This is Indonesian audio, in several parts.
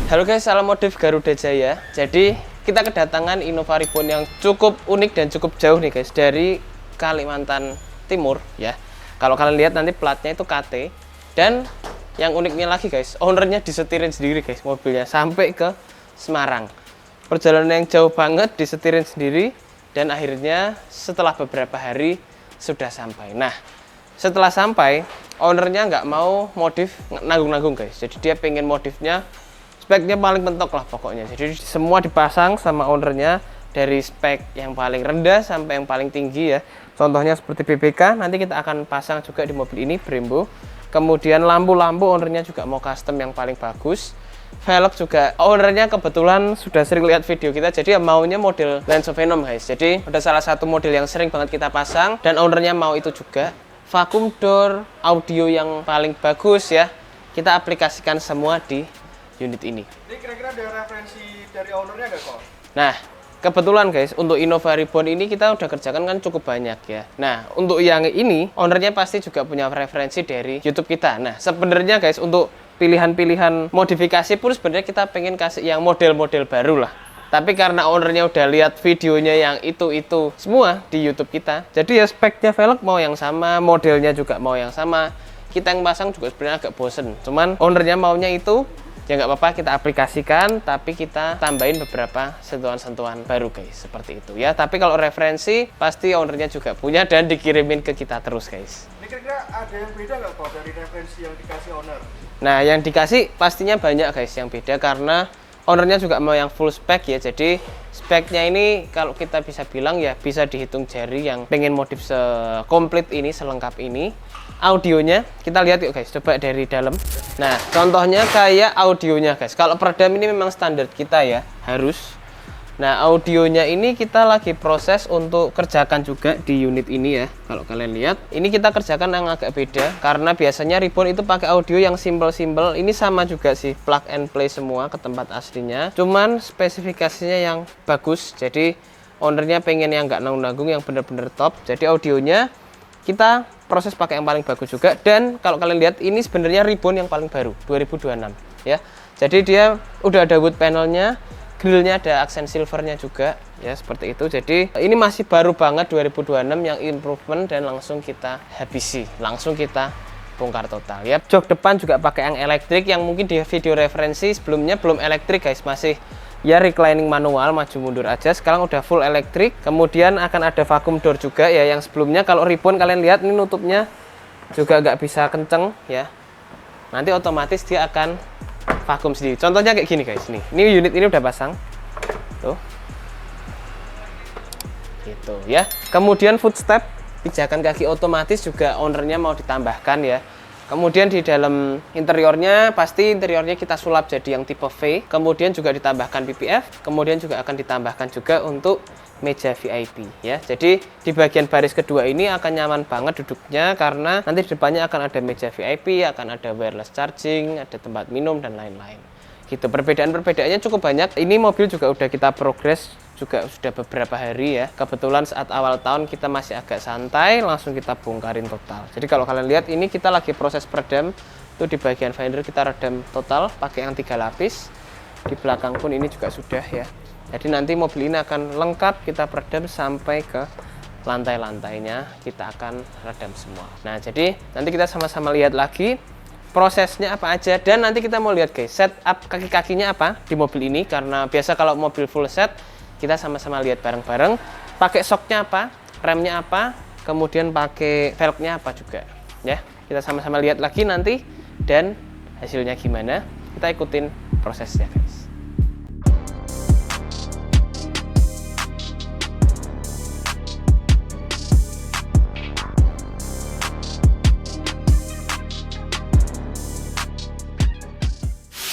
Halo guys, salam modif Garuda Jaya. Jadi kita kedatangan Innova Reborn yang cukup unik dan cukup jauh nih guys, dari Kalimantan Timur ya. Kalau kalian lihat nanti platnya itu KT. Dan yang uniknya lagi guys, ownernya disetirin sendiri guys mobilnya sampai ke Semarang. Perjalanan yang jauh banget disetirin sendiri, dan akhirnya setelah beberapa hari sudah sampai. Nah, setelah sampai, ownernya nggak mau modif nanggung-nanggung guys. Jadi dia pengen modifnya speknya paling mentok lah pokoknya. Jadi semua dipasang sama ownernya, dari spek yang paling rendah sampai yang paling tinggi ya. Contohnya seperti BBK, nanti kita akan pasang juga di mobil ini, Brembo. Kemudian lampu-lampu ownernya juga mau custom yang paling bagus. Velg juga ownernya kebetulan sudah sering lihat video kita, jadi ya maunya model Lenso Venom guys. Jadi ada salah satu model yang sering banget kita pasang dan ownernya mau itu juga. Vacuum door, audio yang paling bagus ya, kita aplikasikan semua di unit ini. Ini kira-kira ada referensi dari ownernya nggak kok? Nah, kebetulan guys, untuk Innova Reborn ini kita udah kerjakan kan cukup banyak ya. Nah, untuk yang ini, ownernya pasti juga punya referensi dari YouTube kita. Nah, sebenarnya guys, untuk pilihan-pilihan modifikasi pun sebenarnya kita pengen kasih yang model-model baru lah. Tapi karena ownernya udah lihat videonya yang itu semua di YouTube kita, jadi ya speknya velg mau yang sama, modelnya juga mau yang sama. Kita yang pasang juga sebenarnya agak bosen. Cuman ownernya maunya itu, ya nggak apa-apa, kita aplikasikan, tapi kita tambahin beberapa sentuhan-sentuhan baru guys, seperti itu ya. Tapi kalau referensi pasti ownernya juga punya dan dikirimin ke kita terus guys. Ini kira-kira ada yang beda nggak kok dari referensi yang dikasih owner? Nah, yang dikasih pastinya banyak guys yang beda, karena ownernya juga mau yang full spec ya. Jadi speknya ini kalau kita bisa bilang ya bisa dihitung jari yang pengen modif sekomplit ini, selengkap ini. Audionya kita lihat yuk guys, coba dari dalam. Nah, contohnya kayak audionya guys. Kalau peredam ini memang standar kita ya, harus. Nah, audionya ini kita lagi proses untuk kerjakan juga di unit ini ya. Kalau kalian lihat, ini kita kerjakan yang agak beda, karena biasanya Reborn itu pakai audio yang simple-simple. Ini sama juga sih, plug and play semua ke tempat aslinya. Cuman spesifikasinya yang bagus. Jadi ownernya pengen yang nggak nanggung-nanggung, yang bener-bener top. Jadi audionya kita proses pakai yang paling bagus juga. Dan kalau kalian lihat, ini sebenarnya Reborn yang paling baru 2026 ya. Jadi dia udah ada wood panelnya, grillnya ada aksen silvernya juga ya, seperti itu. Jadi ini masih baru banget 2026 yang improvement, dan langsung kita habisi, langsung kita bongkar total ya. Jok depan juga pakai yang elektrik, yang mungkin di video referensi sebelumnya belum elektrik guys, masih ya reclining manual, maju mundur aja. Sekarang udah full elektrik. Kemudian akan ada vacuum door juga ya, yang sebelumnya kalau Reborn kalian lihat ini nutupnya juga nggak bisa kenceng ya, nanti otomatis dia akan vakum sendiri. Contohnya kayak gini guys, nih. Ini unit ini udah pasang. Tuh. Gitu ya. Kemudian footstep, pijakan kaki otomatis juga ownernya mau ditambahkan ya. Kemudian di dalam interiornya, pasti interiornya kita sulap jadi yang tipe V. Kemudian juga ditambahkan PPF. Kemudian juga akan ditambahkan juga untuk meja VIP ya. Jadi di bagian baris kedua ini akan nyaman banget duduknya, karena nanti di depannya akan ada meja VIP, akan ada wireless charging, ada tempat minum dan lain-lain. Gitu. Perbedaan-perbedaannya cukup banyak. Ini mobil juga udah kita progres juga sudah beberapa hari ya. Kebetulan saat awal tahun kita masih agak santai, langsung kita bongkarin total. Jadi kalau kalian lihat, ini kita lagi proses peredam. Itu di bagian fender kita redam total pakai yang 3 lapis. Di belakang pun ini juga sudah ya. Jadi nanti mobil ini akan lengkap kita peredam sampai ke lantai-lantainya, kita akan redam semua. Nah, jadi nanti kita sama-sama lihat lagi prosesnya apa aja, dan nanti kita mau lihat guys setup kaki-kakinya apa di mobil ini, karena biasa kalau mobil full set kita sama-sama lihat bareng-bareng. Pakai shocknya apa, remnya apa, kemudian pakai velgnya apa juga ya. Kita sama-sama lihat lagi nanti, dan hasilnya gimana kita ikutin prosesnya guys.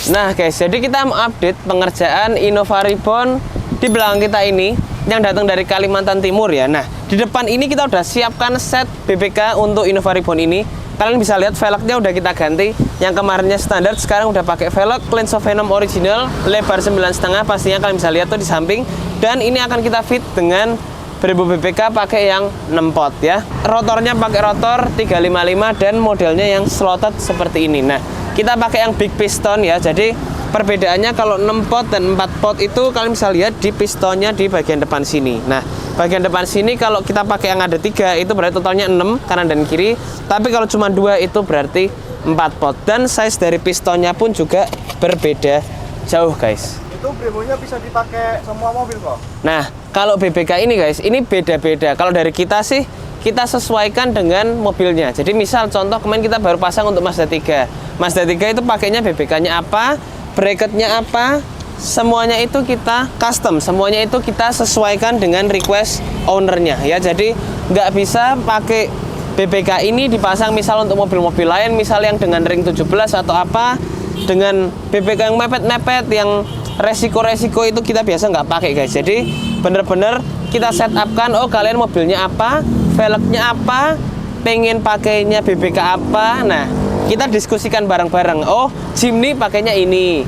Nah guys, jadi kita mau update pengerjaan Innova Reborn di belakang kita ini yang datang dari Kalimantan Timur ya. Nah, di depan ini kita udah siapkan set BBK untuk Innova Reborn ini. Kalian bisa lihat velgnya udah kita ganti. Yang kemarinnya standar, sekarang udah pakai velg Lenso Venom original, lebar 9,5. Pastinya kalian bisa lihat tuh di samping. Dan ini akan kita fit dengan Brembo BBK pakai yang 6 pot ya. Rotornya pakai rotor 355 dan modelnya yang slotted seperti ini. Nah, kita pakai yang big piston ya. Jadi Perbedaannya kalau 6 pot dan 4 pot itu kalian bisa lihat di pistonnya di bagian depan sini. Nah, bagian depan sini kalau kita pakai yang ada 3 itu berarti totalnya 6 kanan dan kiri. Tapi kalau cuma 2 itu berarti 4 pot. Dan size dari pistonnya pun juga berbeda jauh, guys. Itu Brembo-nya bisa dipakai semua mobil kok. Nah, kalau BBK ini guys, ini beda-beda. Kalau dari kita sih, kita sesuaikan dengan mobilnya. Jadi misal contoh kemarin kita baru pasang untuk Mazda 3. Mazda 3 itu pakainya BBK-nya apa, bracketnya apa, semuanya itu kita custom. Semuanya itu kita sesuaikan dengan request ownernya ya. Jadi nggak bisa pakai BBK ini dipasang misal untuk mobil-mobil lain, misal yang dengan ring 17 atau apa, dengan BBK yang mepet-mepet, yang resiko-resiko itu kita biasa nggak pakai guys. Jadi bener-bener kita set up kan, oh kalian mobilnya apa, velgnya apa, pengen pakainya BBK apa. Nah, kita diskusikan bareng-bareng. Oh, Jimny pakainya ini,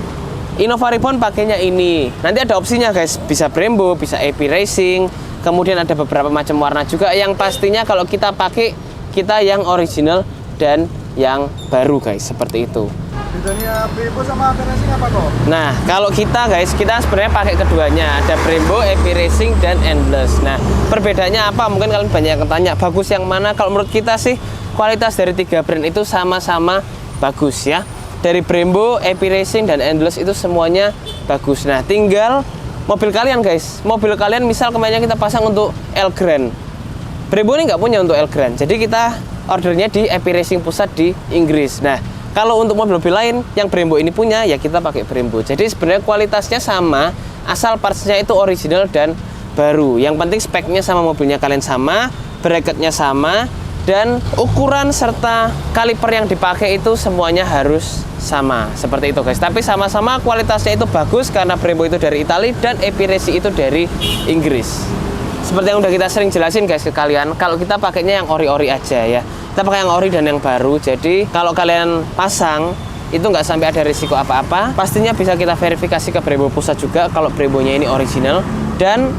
Innova Reborn pakainya ini. Nanti ada opsinya guys, bisa Brembo, bisa AP Racing, kemudian ada beberapa macam warna juga. Yang pastinya kalau kita pakai, kita yang original dan yang baru guys, seperti itu. Bedanya Brembo sama AP Racing apa kok? Nah, kalau kita guys, kita sebenarnya pakai keduanya. Ada Brembo, AP Racing, dan Endless. Nah, perbedaannya apa? Mungkin kalian banyak yang tanya, bagus yang mana? Kalau menurut kita sih, kualitas dari 3 brand itu sama-sama bagus ya. Dari Brembo, AP Racing, dan Endless itu semuanya bagus. Nah, tinggal mobil kalian guys. Mobil kalian misal kemarin kita pasang untuk Elgrand. Brembo ini nggak punya untuk Elgrand. Jadi kita ordernya di AP Racing pusat di Inggris. Nah, kalau untuk mobil-mobil lain yang Brembo ini punya, ya kita pakai Brembo. Jadi sebenarnya kualitasnya sama, asal partsnya itu original dan baru. Yang penting speknya sama mobilnya kalian sama, bracketnya sama, dan ukuran serta kaliper yang dipakai itu semuanya harus sama. Seperti itu guys. Tapi sama-sama kualitasnya itu bagus karena Brembo itu dari Italia dan AP Racing itu dari Inggris. Seperti yang udah kita sering jelasin guys ke kalian, kalau kita pakainya yang ori-ori aja ya. Kita pakai yang ori dan yang baru. Jadi kalau kalian pasang itu nggak sampai ada risiko apa-apa. Pastinya bisa kita verifikasi ke Brembo pusat juga kalau Brembonya ini original dan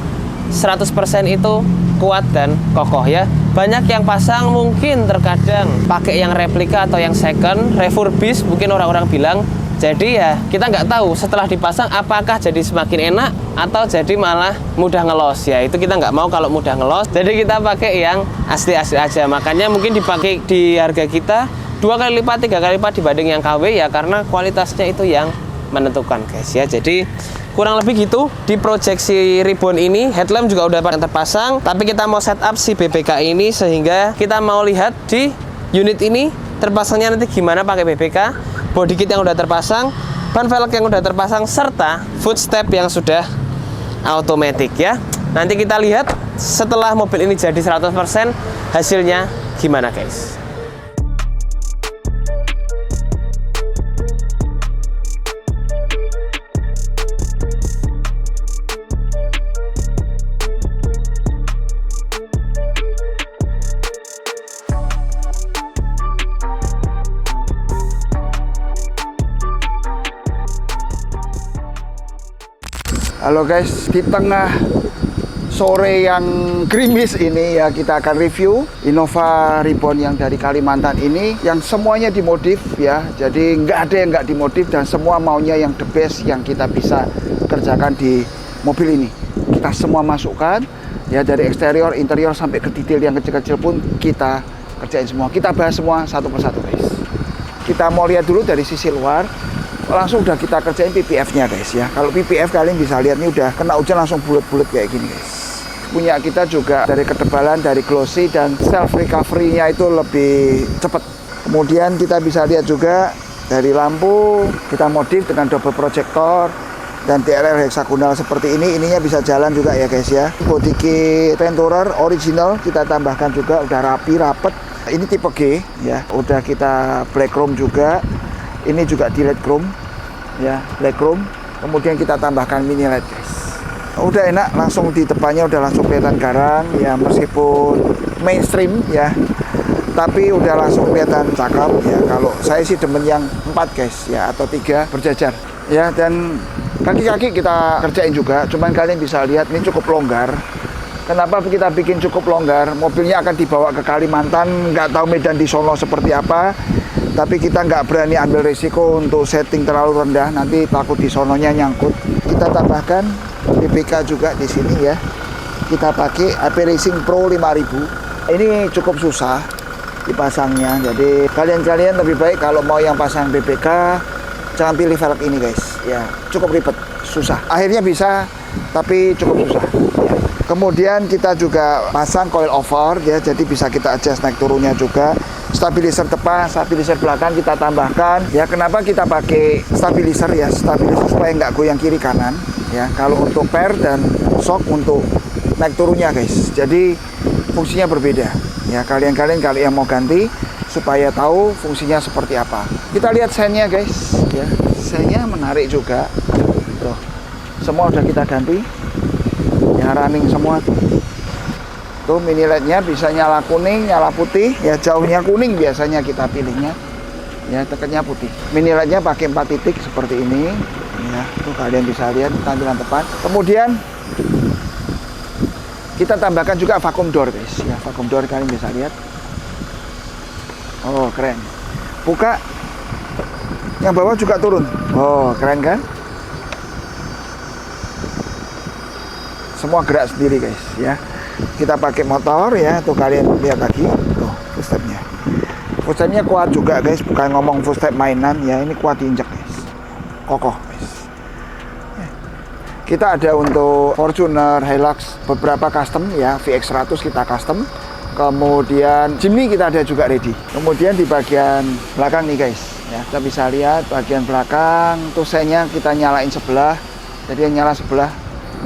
100% itu kuat dan kokoh ya. Banyak yang pasang mungkin terkadang pakai yang replika atau yang second, refurbish mungkin orang-orang bilang. Jadi ya kita nggak tahu setelah dipasang apakah jadi semakin enak atau jadi malah mudah ngelos ya. Itu kita nggak mau kalau mudah ngelos. Jadi kita pakai yang asli-asli aja. Makanya mungkin dipakai di harga kita 2 kali lipat, 3 kali lipat dibanding yang KW ya, karena kualitasnya itu yang menentukan guys ya. Jadi kurang lebih gitu di proyeksi Reborn ini. Headlamp juga udah terpasang, tapi kita mau setup si BBK ini sehingga kita mau lihat di unit ini terpasangnya nanti gimana pakai BBK, body kit yang udah terpasang, ban velg yang udah terpasang, serta footstep yang sudah automatic ya. Nanti kita lihat setelah mobil ini jadi 100% hasilnya gimana guys. Halo guys, di tengah sore yang gerimis ini ya kita akan review Innova Reborn yang dari Kalimantan ini, yang semuanya dimodif ya. Jadi nggak ada yang nggak dimodif dan semua maunya yang the best yang kita bisa kerjakan di mobil ini. Kita semua masukkan ya, dari eksterior, interior sampai ke detail yang kecil-kecil pun kita kerjain semua. Kita bahas semua satu persatu guys. Kita mau lihat dulu dari sisi luar. Langsung udah kita kerjain PPF-nya guys ya. Kalau PPF kalian bisa lihat nih udah kena hujan langsung bulat-bulat kayak gini guys. Punya kita juga dari ketebalan, dari glossy dan self recovery-nya itu lebih cepat. Kemudian kita bisa lihat juga dari lampu kita modif dengan double projector dan TRL hexagonal seperti ini. Ininya bisa jalan juga ya guys ya. Body kit Venturer original kita tambahkan juga, udah rapi, rapet. Ini tipe G ya. Udah kita black chrome juga. Ini juga di LED chrome ya, black chrome. Kemudian kita tambahkan mini LED guys. Udah enak, langsung di depannya udah langsung kelihatan garang ya, meskipun mainstream ya, tapi udah langsung kelihatan cakep ya. Kalau saya sih demen yang 4 guys ya, atau 3 berjajar ya. Dan kaki-kaki kita kerjain juga, cuman kalian bisa lihat ini cukup longgar Kenapa kita bikin cukup longgar? Mobilnya akan dibawa ke Kalimantan, nggak tahu medan di sono seperti apa. Tapi kita nggak berani ambil risiko untuk setting terlalu rendah, nanti takut di sononya nyangkut. Kita tambahkan PPK juga di sini ya. Kita pakai AP Racing Pro 5000. Ini cukup susah dipasangnya. Jadi kalian lebih baik kalau mau yang pasang PPK, jangan pilih velg ini guys. Ya, cukup ribet, susah. Akhirnya bisa, tapi cukup susah. Ya. Kemudian kita juga pasang coil over ya, jadi bisa kita adjust naik turunnya juga. Stabilizer depan, stabilizer belakang kita tambahkan. Ya, kenapa kita pakai stabilizer ya? Stabilizer supaya nggak goyang kiri kanan. Ya, kalau untuk per dan shock untuk naik turunnya guys. Jadi fungsinya berbeda. Ya, kalian kalau yang mau ganti supaya tahu fungsinya seperti apa. Kita lihat sennya guys. Ya, sennya menarik juga. Tuh, semua udah kita ganti. Ya, running semua tuh. Tuh mini LED-nya bisa nyala kuning, nyala putih. Ya, jauhnya kuning biasanya kita pilihnya. Ya, tekannya putih. Mini LED-nya pakai 4 titik seperti ini. Ya, tuh kalian bisa lihat tampilan depan. Kemudian kita tambahkan juga vacuum door guys. Ya, vacuum door kalian bisa lihat. Oh, keren. Buka. Yang bawah juga turun. Oh, keren kan? Semua gerak sendiri guys ya. Kita pakai motor ya, tuh kalian lihat lagi tuh footstepnya. Footstepnya kuat juga guys, bukan ngomong footstep mainan ya, ini kuat diinjak guys, kokoh guys. Kita ada untuk Fortuner, Hilux beberapa custom ya, VX100 kita custom. Kemudian Jimny kita ada juga ready. Kemudian di bagian belakang nih guys ya, kita bisa lihat bagian belakang tuh sennya kita nyalain sebelah, jadi yang nyala sebelah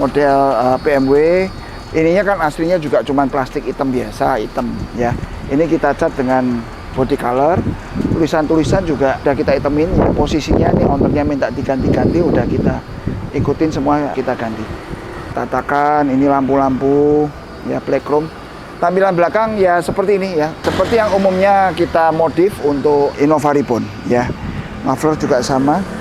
model BMW. Ininya kan aslinya juga cuman plastik hitam biasa, hitam ya. Ini kita cat dengan body color. Tulisan-tulisan juga udah kita hitamin ya. Posisinya nih ownernya minta diganti-ganti, udah kita ikutin semua, kita ganti. Tatakan ini lampu-lampu ya, black chrome. Tampilan belakang ya seperti ini ya, seperti yang umumnya kita modif untuk Innova Reborn ya. Muffler juga sama.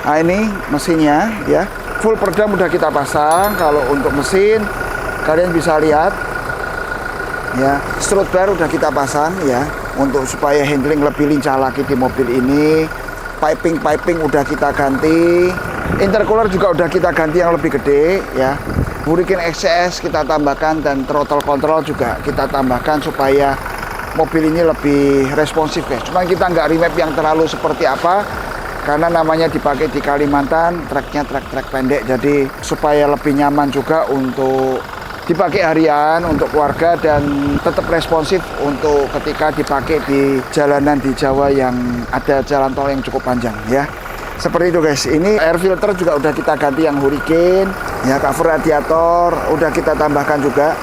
Nah, ini mesinnya ya, full peredam udah kita pasang. Kalau untuk mesin kalian bisa lihat ya, strut bar udah kita pasang ya, untuk supaya handling lebih lincah lagi di mobil ini. Piping udah kita ganti. Intercooler juga udah kita ganti yang lebih gede ya. Hurricane XCS kita tambahkan, dan throttle control juga kita tambahkan supaya mobil ini lebih responsif guys. Cuman kita nggak remap yang terlalu seperti apa, karena namanya dipakai di Kalimantan, treknya trek pendek, jadi supaya lebih nyaman juga untuk dipakai harian untuk keluarga, dan tetap responsif untuk ketika dipakai di jalanan di Jawa yang ada jalan tol yang cukup panjang ya. Seperti itu guys. Ini air filter juga udah kita ganti yang Hurricane ya, cover radiator udah kita tambahkan juga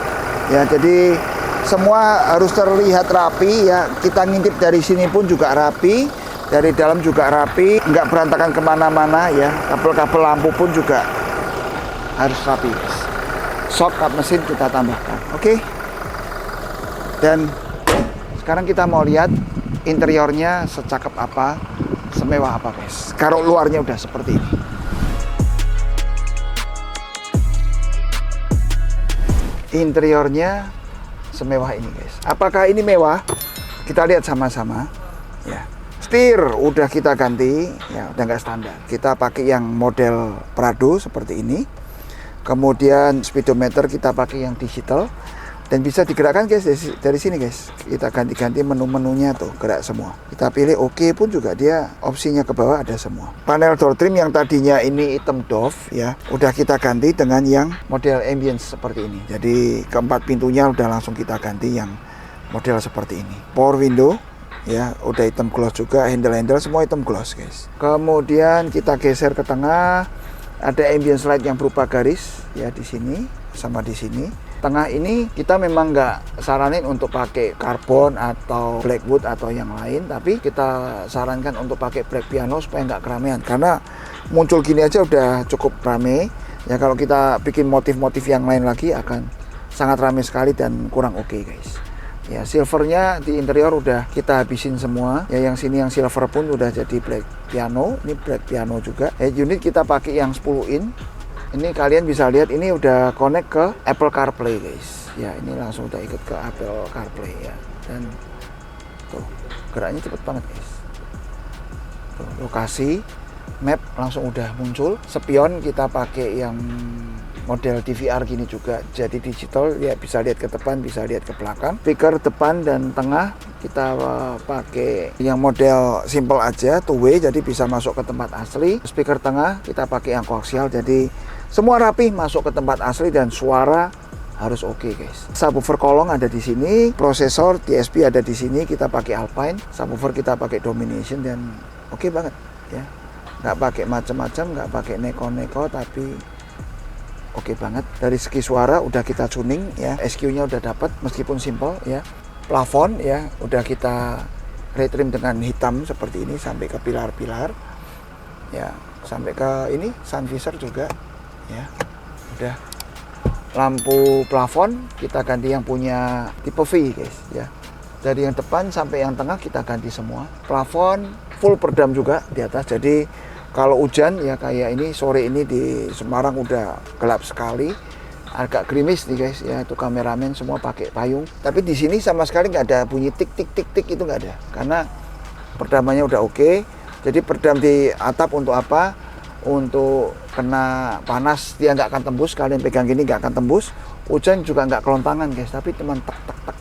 ya. Jadi semua harus terlihat rapi ya. Kita ngintip dari sini pun juga rapi, dari dalam juga rapi, nggak berantakan kemana-mana ya. Kabel-kabel lampu pun juga harus rapi guys. Shock kap mesin kita tambahkan, oke. Dan sekarang kita mau lihat interiornya secakep apa, semewah apa guys. Kalau luarnya udah seperti ini. Interiornya semewah ini guys. Apakah ini mewah? Kita lihat sama-sama ya. Setir udah kita ganti ya, udah nggak standar. Kita pakai yang model Prado seperti ini. Kemudian speedometer kita pakai yang digital, dan bisa digerakkan guys dari sini guys. Kita ganti-ganti menu-menunya tuh, gerak semua. Kita pilih OK pun juga dia opsinya ke bawah ada semua. Panel door trim yang tadinya ini hitam doff ya, udah kita ganti dengan yang model ambience seperti ini. Jadi keempat pintunya udah langsung kita ganti yang model seperti ini. Power window ya, udah hitam gloss juga, handle-handle semua hitam gloss guys. Kemudian kita geser ke tengah, ada ambience light yang berupa garis ya di sini sama di sini. Tengah ini kita memang nggak saranin untuk pakai karbon atau blackwood atau yang lain, tapi kita sarankan untuk pakai black piano supaya nggak keramaian, karena muncul gini aja udah cukup rame ya. Kalau kita bikin motif-motif yang lain lagi akan sangat rame sekali dan kurang oke guys ya. Silvernya di interior udah kita habisin semua ya. Yang sini yang silver pun udah jadi black piano, ini black piano juga ya. Unit kita pakai yang 10 in Ini kalian bisa lihat ini udah connect ke Apple CarPlay guys. Ya ini langsung udah ikut ke Apple CarPlay ya. Dan tuh geraknya cepet banget guys. Tuh, lokasi, map langsung udah muncul. Spion kita pakai yang model DVR gini juga, jadi digital ya, bisa lihat ke depan, bisa lihat ke belakang. Speaker depan dan tengah kita pakai yang model simple aja, two way, jadi bisa masuk ke tempat asli. Speaker tengah kita pakai yang koaksial, jadi semua rapi masuk ke tempat asli dan suara harus oke guys. Subwoofer kolong ada di sini, prosesor DSP ada di sini, kita pakai Alpine, subwoofer kita pakai Domination dan oke banget ya. Nggak pakai macam-macam, nggak pakai neko-neko, tapi oke banget. Dari segi suara udah kita tuning ya, SQ-nya udah dapat meskipun simple ya. Plafon ya udah kita retrim dengan hitam seperti ini sampai ke pilar-pilar ya, sampai ke ini sun visor juga ya. Udah lampu plafon kita ganti yang punya tipe V guys ya. Dari yang depan sampai yang tengah kita ganti semua. Plafon full peredam juga di atas, jadi kalau hujan ya kayak ini sore ini di Semarang udah gelap sekali, agak gerimis nih guys ya, itu kameramen semua pakai payung. Tapi di sini sama sekali nggak ada bunyi tik tik tik tik, itu nggak ada, karena peredamannya udah oke. Jadi peredam di atap untuk apa? Untuk kena panas dia nggak akan tembus, kalian pegang gini nggak akan tembus. Hujan juga nggak kelontangan guys, tapi teman tek tek tek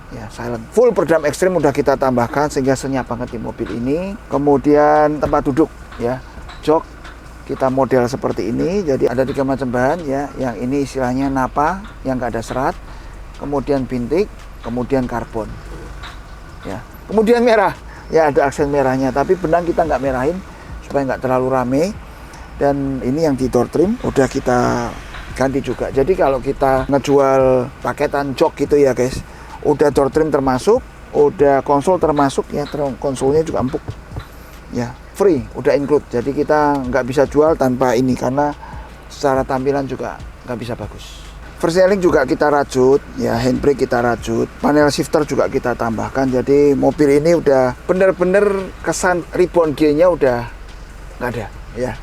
ya, silent. Full peredam ekstrim udah kita tambahkan sehingga senyap banget di mobil ini. Kemudian tempat duduk ya, jok kita model seperti ini, jadi ada 3 macam bahan ya. Yang ini istilahnya napa yang nggak ada serat, kemudian bintik, kemudian karbon ya, kemudian merah ya, ada aksen merahnya, tapi benang kita nggak merahin supaya nggak terlalu rame. Dan ini yang di door trim udah kita ganti juga. Jadi kalau kita ngejual paketan jok gitu ya guys, udah door trim termasuk, udah konsol termasuk ya, konsolnya juga empuk ya, free, udah include. Jadi kita nggak bisa jual tanpa ini karena secara tampilan juga nggak bisa bagus. Verseling juga kita rajut ya, handbrake kita rajut, panel shifter juga kita tambahkan. Jadi mobil ini udah bener-bener kesan ribbon gearnya udah nggak ada ya.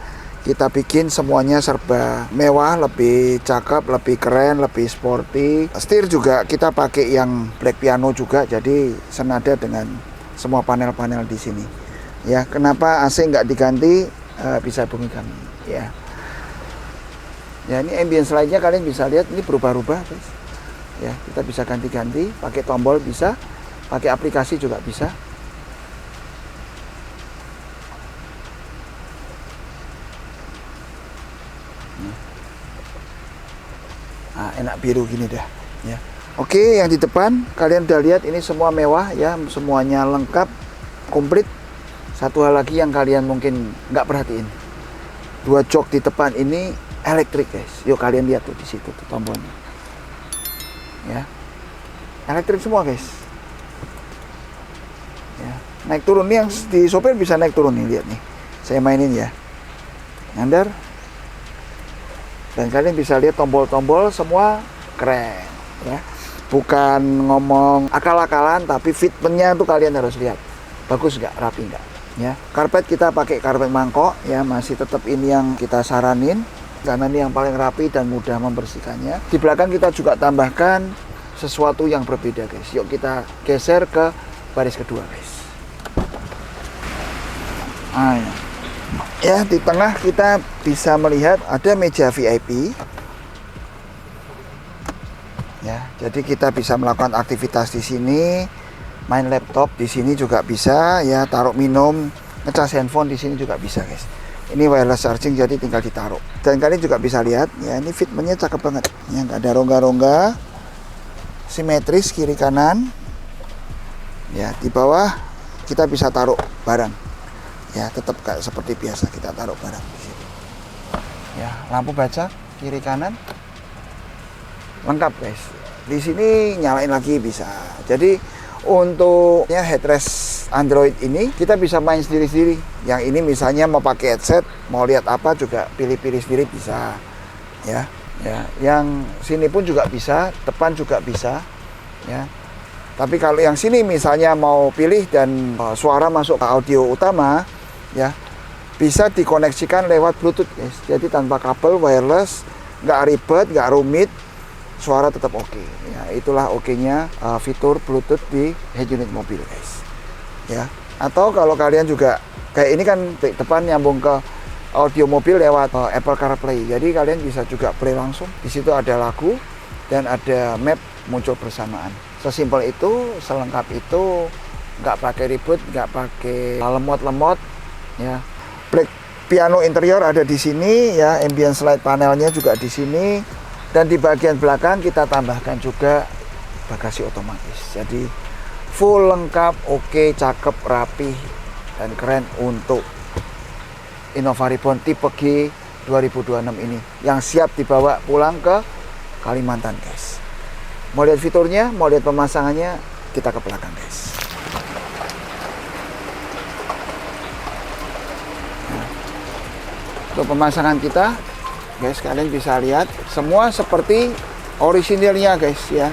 Kita bikin semuanya serba mewah, lebih cakep, lebih keren, lebih sporty. Setir juga kita pakai yang black piano juga, jadi senada dengan semua panel-panel di sini. Ya, kenapa AC nggak diganti? Bisa hubungi kami. Ya, ya ini ambience lainnya kalian bisa lihat ini berubah-ubah, guys. Ya, kita bisa ganti-ganti, pakai tombol bisa, pakai aplikasi juga bisa. Nah, enak biru gini dah ya. Oke, yang di depan kalian udah lihat ini semua mewah ya, semuanya lengkap, komplit. Satu hal lagi yang kalian mungkin nggak perhatiin, 2 jok di depan ini elektrik guys. Yuk kalian lihat tuh di situ tuh tombolnya ya, elektrik semua guys ya. Naik turun nih, yang di sopir bisa naik turun nih, lihat nih saya mainin ya, nyandar. Dan kalian bisa lihat tombol-tombol semua keren ya. Bukan ngomong akal-akalan, tapi fitmentnya tuh kalian harus lihat. Bagus nggak, rapi nggak ya. Karpet kita pakai karpet mangkok ya, masih tetap ini yang kita saranin karena ini yang paling rapi dan mudah membersihkannya. Di belakang kita juga tambahkan sesuatu yang berbeda guys. Yuk kita geser ke baris kedua guys. Ah, ya, di tengah kita bisa melihat ada meja VIP ya, jadi kita bisa melakukan aktivitas di sini, main laptop di sini juga bisa ya, taruh minum, ngecas handphone di sini juga bisa guys. Ini wireless charging, jadi tinggal ditaruh. Dan kalian juga bisa lihat ya, ini fitmentnya cakep banget ya, nggak ada rongga-rongga, simetris kiri kanan ya. Di bawah kita bisa taruh barang ya, tetap kayak seperti biasa kita taruh barang di sini ya. Lampu baca kiri kanan lengkap guys. Di sini nyalain lagi bisa. Jadi untuk ya headrest Android ini kita bisa main sendiri-sendiri. Yang ini misalnya mau pakai headset, mau lihat apa juga pilih-pilih sendiri bisa ya. Ya, yang sini pun juga bisa, depan juga bisa ya. Tapi kalau yang sini misalnya mau pilih dan suara masuk ke audio utama ya, bisa dikoneksikan lewat Bluetooth guys. Jadi tanpa kabel, wireless, nggak ribet, nggak rumit, suara tetap oke. Ya, itulah oke-nya fitur Bluetooth di head unit mobil guys. Ya, atau kalau kalian juga kayak ini kan depan nyambung ke audio mobil lewat Apple CarPlay. Jadi kalian bisa juga play langsung. Di situ ada lagu dan ada map muncul bersamaan. Sesimpel itu, selengkap itu, nggak pakai ribet, nggak pakai lemot-lemot. Ya, black piano interior ada di sini, ya, ambient slide panelnya juga di sini, dan di bagian belakang kita tambahkan juga bagasi otomatis. Jadi full lengkap, oke, cakep, rapi, dan keren untuk Innova Reborn tipe G 2026 ini yang siap dibawa pulang ke Kalimantan guys. Mau lihat fiturnya, mau lihat pemasangannya, kita ke belakang guys. Untuk pemasangan kita guys, kalian bisa lihat semua seperti orisinilnya guys ya.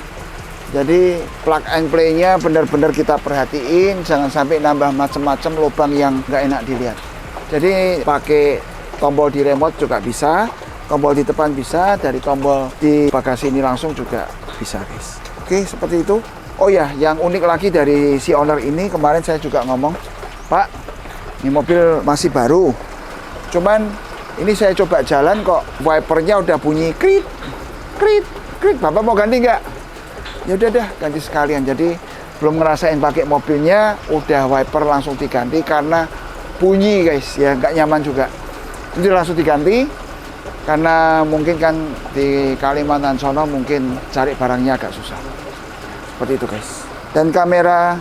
Jadi plug and play nya benar-benar kita perhatiin, jangan sampai nambah macam-macam lubang yang nggak enak dilihat. Jadi pakai tombol di remote juga bisa, tombol di depan bisa, dari tombol di bagasi ini langsung juga bisa guys. Oke, seperti itu. Oh ya, yang unik lagi dari si owner ini, kemarin saya juga ngomong, Pak, ini mobil masih baru, cuman ini saya coba jalan kok wipernya udah bunyi krit, krit, krit. Bapak mau ganti nggak? Ya udah dah, ganti sekalian. Jadi belum ngerasain pakai mobilnya, udah wiper langsung diganti karena bunyi guys, ya nggak nyaman juga. Jadi langsung diganti karena mungkin kan di Kalimantan sono mungkin cari barangnya agak susah. Seperti itu guys. Dan kamera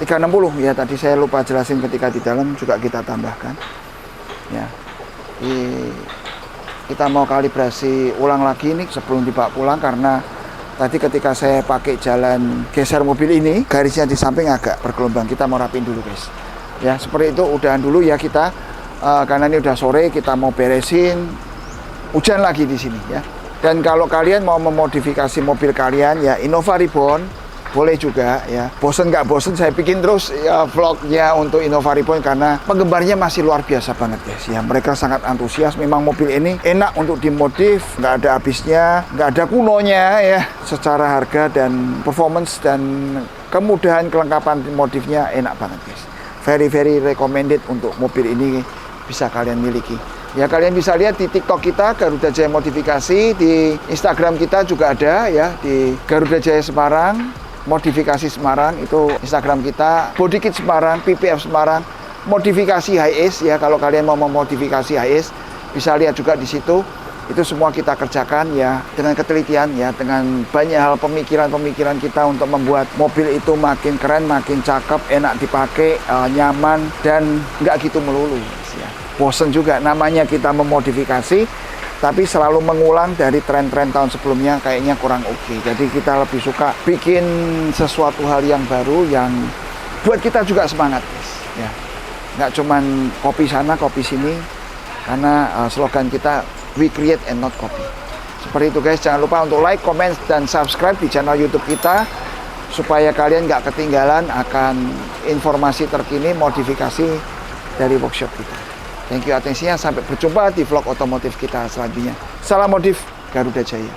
360 ya, tadi saya lupa jelasin ketika di dalam juga kita tambahkan. Ya. Kita mau kalibrasi ulang lagi nih sebelum dibawa pulang, karena tadi ketika saya pakai jalan geser mobil ini, garisnya di samping agak bergelombang. Kita mau rapin dulu guys. Ya, seperti itu, udahan dulu ya kita, karena ini udah sore, kita mau beresin. Hujan lagi di sini ya. Dan kalau kalian mau memodifikasi mobil kalian ya, Innova Reborn boleh juga ya. Bosen nggak bosen, saya bikin terus ya vlognya untuk Innova Reborn karena penggemarnya masih luar biasa banget guys ya. Mereka sangat antusias. Memang mobil ini enak untuk dimodif, nggak ada habisnya, nggak ada kunonya ya. Secara harga dan performance dan kemudahan kelengkapan modifnya enak banget guys. Very recommended untuk mobil ini, bisa kalian miliki. Ya, kalian bisa lihat di TikTok kita Garuda Jaya Modifikasi, di Instagram kita juga ada ya, di Garuda Jaya Semarang, Modifikasi Semarang, itu Instagram kita, Bodykit Semarang, PPF Semarang, modifikasi Hiace ya. Kalau kalian mau memodifikasi Hiace, bisa lihat juga di situ. Itu semua kita kerjakan ya dengan ketelitian ya, dengan banyak hal pemikiran kita untuk membuat mobil itu makin keren, makin cakep, enak dipakai, nyaman, dan nggak gitu melulu ya. Bosen juga, namanya kita memodifikasi tapi selalu mengulang dari tren-tren tahun sebelumnya, kayaknya kurang oke. Jadi kita lebih suka bikin sesuatu hal yang baru yang buat kita juga semangat guys ya. Nggak cuman kopi sana kopi sini, karena slogan kita we create and not copy. Seperti itu guys. Jangan lupa untuk like, comment, dan subscribe di channel YouTube kita supaya kalian nggak ketinggalan akan informasi terkini modifikasi dari workshop kita. Thank you atensinya, sampai berjumpa di vlog otomotif kita selanjutnya. Salam modif Garuda Jaya.